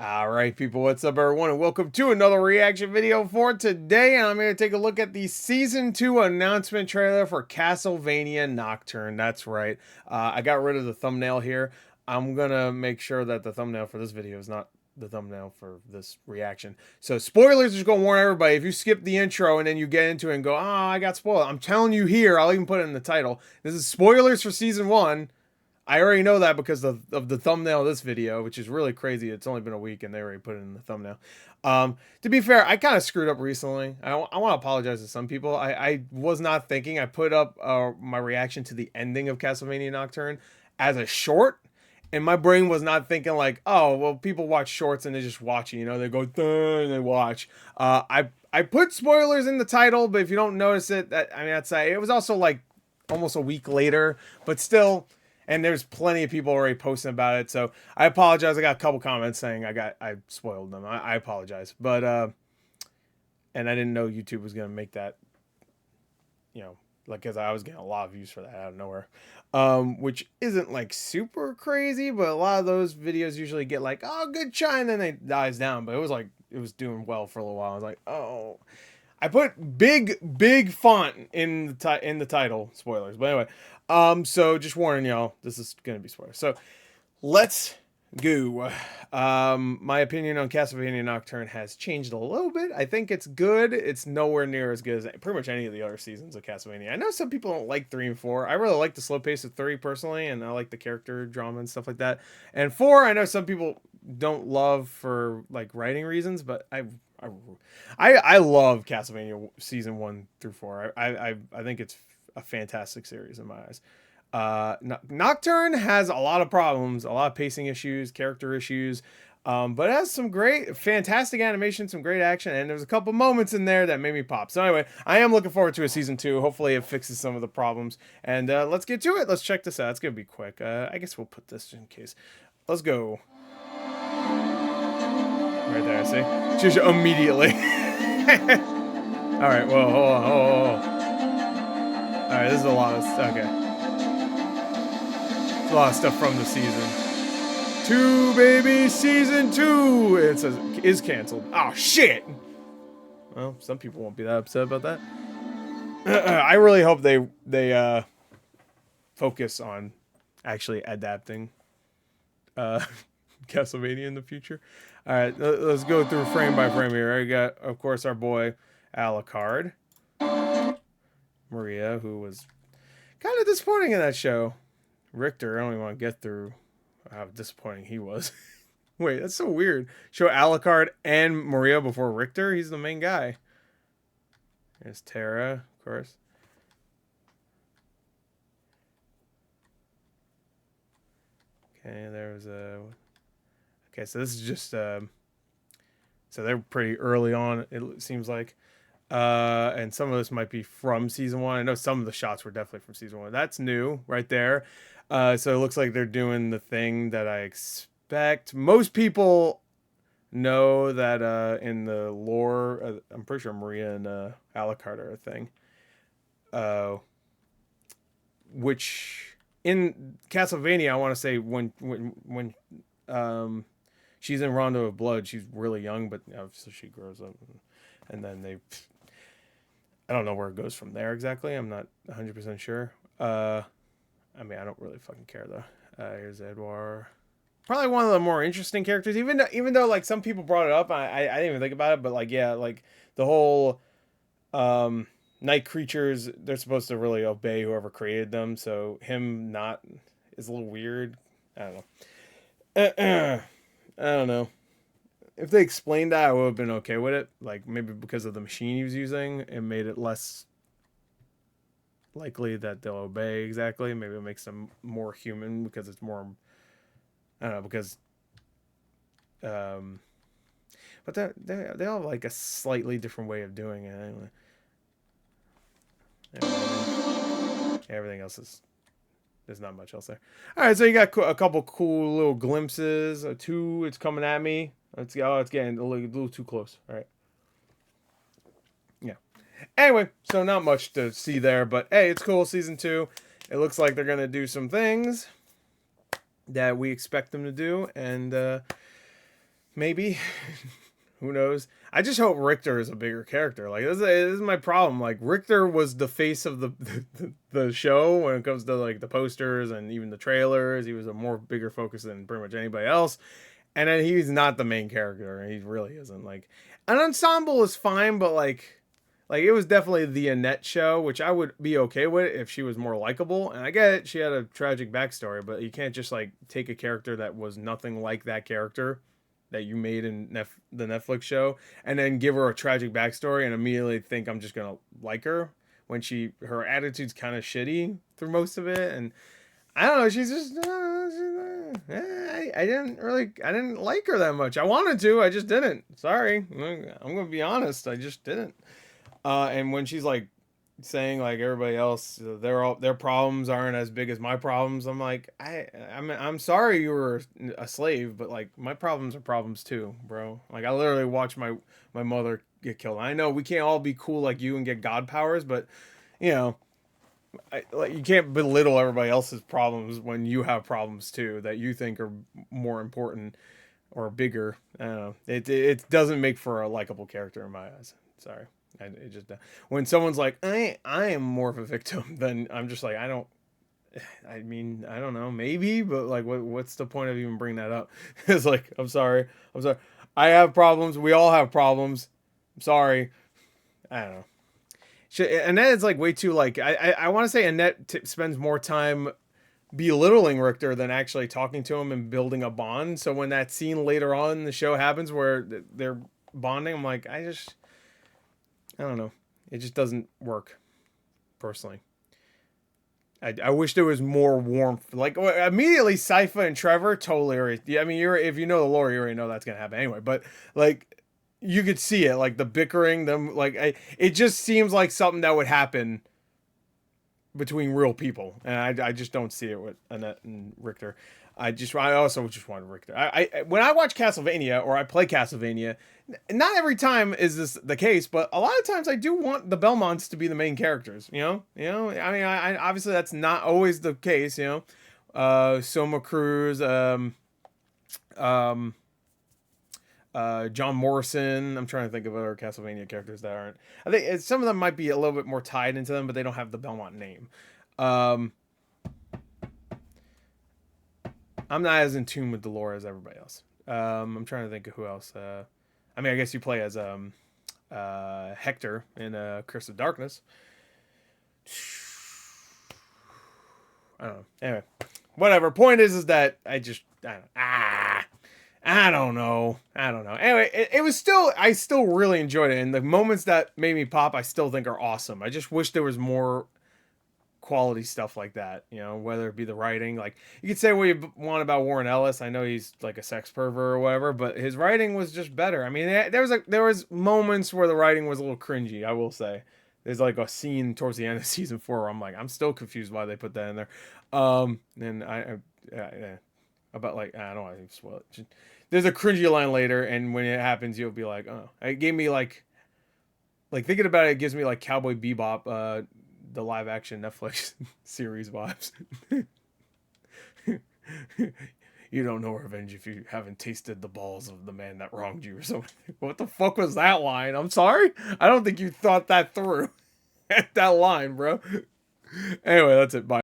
Alright people, what's up everyone, and welcome to another reaction video for today. And I'm going to take a look at the Season 2 announcement trailer for Castlevania Nocturne. That's right, I got rid of the thumbnail here. I'm going to make sure that the thumbnail for this video is not the thumbnail for this reaction. So spoilers, just going to warn everybody, if you skip the intro and then you get into it and go, I got spoiled, I'm telling you here, I'll even put it in the title. This is spoilers for Season 1. I already know that because of the thumbnail of this video, which is really crazy. It's only been a week and they already put it in the thumbnail. To be fair, I kind of screwed up recently. I want to apologize to some people. I was not thinking. I put up my reaction to the ending of Castlevania Nocturne as a short. And my brain was not thinking like, oh, well, people watch shorts and they just watch it. You know, they go, and they watch. I put spoilers in the title, but if you don't notice it, it was also like almost a week later. But still... And there's plenty of people already posting about it, so I apologize. I got a couple comments saying I spoiled them. I apologize, but and I didn't know YouTube was gonna make that, because I was getting a lot of views for that out of nowhere, which isn't like super crazy, but a lot of those videos usually get like, oh, good try, and then it dies down. But it was doing well for a little while. I was like, oh. I put big font in the title, spoilers. But anyway, so just warning y'all, this is gonna be spoilers. So let's go. My opinion on Castlevania Nocturne has changed a little bit. I think it's good. It's nowhere near as good as pretty much any of the other seasons of Castlevania. I know some people don't like 3 and 4. I really like the slow pace of 3 personally, and I like the character drama and stuff like that. And 4, I know some people don't love for like writing reasons, but I love Castlevania season 1 through 4. I think it's a fantastic series in my eyes. Nocturne has a lot of problems, a lot of pacing issues, character issues, but it has some fantastic animation, some great action, and there's a couple moments in there that made me pop. So anyway, I am looking forward to a season 2. Hopefully it fixes some of the problems, and let's get to it. Let's check this out. It's gonna be quick. I guess we'll put this in case. Let's go. Right there, see? Just immediately. Alright, whoa, hold on. Alright, this is a lot of stuff. Okay. It's a lot of stuff from the season. 2, baby! Season 2! It says, is canceled. Oh, shit! Well, some people won't be that upset about that. I really hope they focus on actually adapting Castlevania in the future. All right, let's go through frame by frame here. I got, of course, our boy Alucard, Maria, who was kind of disappointing in that show. Richter, I don't even want to get through how disappointing he was. Wait, that's so weird. Show Alucard and Maria before Richter. He's the main guy. There's Tara, of course. Okay, there's a... Okay, so this is just, so they're pretty early on, it seems like. And some of this might be from Season 1. I know some of the shots were definitely from Season 1. That's new, right there. So it looks like they're doing the thing that I expect. Most people know that in the lore, I'm pretty sure Maria and Alucard are a thing. Which, in Castlevania, I want to say when she's in Rondo of Blood, she's really young, but obviously she grows up. And then I don't know where it goes from there exactly. I'm not 100% sure. I don't really fucking care, though. Here's Edouard. Probably one of the more interesting characters, even though like, some people brought it up. I didn't even think about it, but, like, yeah, like, the whole night creatures, they're supposed to really obey whoever created them, so him not is a little weird. I don't know. I don't know. If they explained that, I would have been okay with it. Like, maybe because of the machine he was using, it made it less likely that they'll obey exactly. Maybe it makes them more human because it's more... I don't know, because... but they all have, like, a slightly different way of doing it, anyway. Everything else is... There's not much else there. All right, so you got a couple cool little glimpses. 2, it's coming at me. Let's go. Oh, it's getting a little too close. All right. Yeah. Anyway, so not much to see there, but hey, it's cool. Season 2. It looks like they're gonna do some things that we expect them to do, and Maybe. Who knows? I just hope Richter is a bigger character. Like this is my problem. Like Richter was the face of the show when it comes to like the posters and even the trailers. He was a more bigger focus than pretty much anybody else. And then he's not the main character. He really isn't. Like an ensemble is fine, but like it was definitely the Annette show, which I would be okay with if she was more likable. And I get it, she had a tragic backstory, but you can't just like take a character that was nothing like that character that you made in the Netflix show and then give her a tragic backstory and immediately think I'm just gonna like her when her attitude's kind of shitty through most of it. And I don't know, she's just I didn't like her that much. I wanted to, I just didn't. Sorry, I'm gonna be honest, I just didn't. And when she's like saying like everybody else, their problems aren't as big as my problems, I'm like, I'm sorry you were a slave, but like my problems are problems too, bro. Like I literally watched my mother get killed. I know we can't all be cool like you and get god powers, but you know, like you can't belittle everybody else's problems when you have problems too that you think are more important or bigger. I don't know. It doesn't make for a likable character in my eyes. Sorry. It just when someone's like I am more of a victim, then I'm just like I mean I don't know, maybe, but like what's the point of even bringing that up? It's like I'm sorry, I have problems, we all have problems, I'm sorry. I don't know. Annette is like way too like I want to say Annette spends more time belittling Richter than actually talking to him and building a bond. So when that scene later on in the show happens where they're bonding, I'm like I don't know. It just doesn't work, personally. I wish there was more warmth. Like immediately, Sypha and Trevor totally. Yeah, I mean, if you know the lore, you already know that's gonna happen anyway. But like, you could see it, like the bickering, them. Like, it just seems like something that would happen between real people, and I just don't see it with Annette and Richter. I also just want Richter. When I watch Castlevania or I play Castlevania, not every time is this the case, but a lot of times I do want the Belmonts to be the main characters. I mean, I obviously that's not always the case. Soma Cruz, um, John Morrison. I'm trying to think of other Castlevania characters that aren't. I think some of them might be a little bit more tied into them, but they don't have the Belmont name. I'm not as in tune with the lore as everybody else. I'm trying to think of who else. I mean, I guess you play as Hector in Curse of Darkness. I don't know. Anyway, whatever. Point is that I don't know. Anyway, it was still, I still really enjoyed it. And the moments that made me pop, I still think are awesome. I just wish there was more quality stuff like that, whether it be the writing. Like, you could say what you want about Warren Ellis. I know he's like a sex pervert or whatever, but his writing was just better. I mean, there was moments where the writing was a little cringy, I will say. There's like a scene towards the end of season 4 where I'm like, I'm still confused why they put that in there. And yeah, about like, I don't want to spoil it. There's a cringy line later, and when it happens, you'll be like, oh, it gave me like thinking about it, it gives me like Cowboy Bebop, the live action Netflix series vibes. You don't know revenge if you haven't tasted the balls of the man that wronged you or something. What the fuck was that line? I'm sorry. I don't think you thought that through. That line, bro. Anyway, that's it. Bye.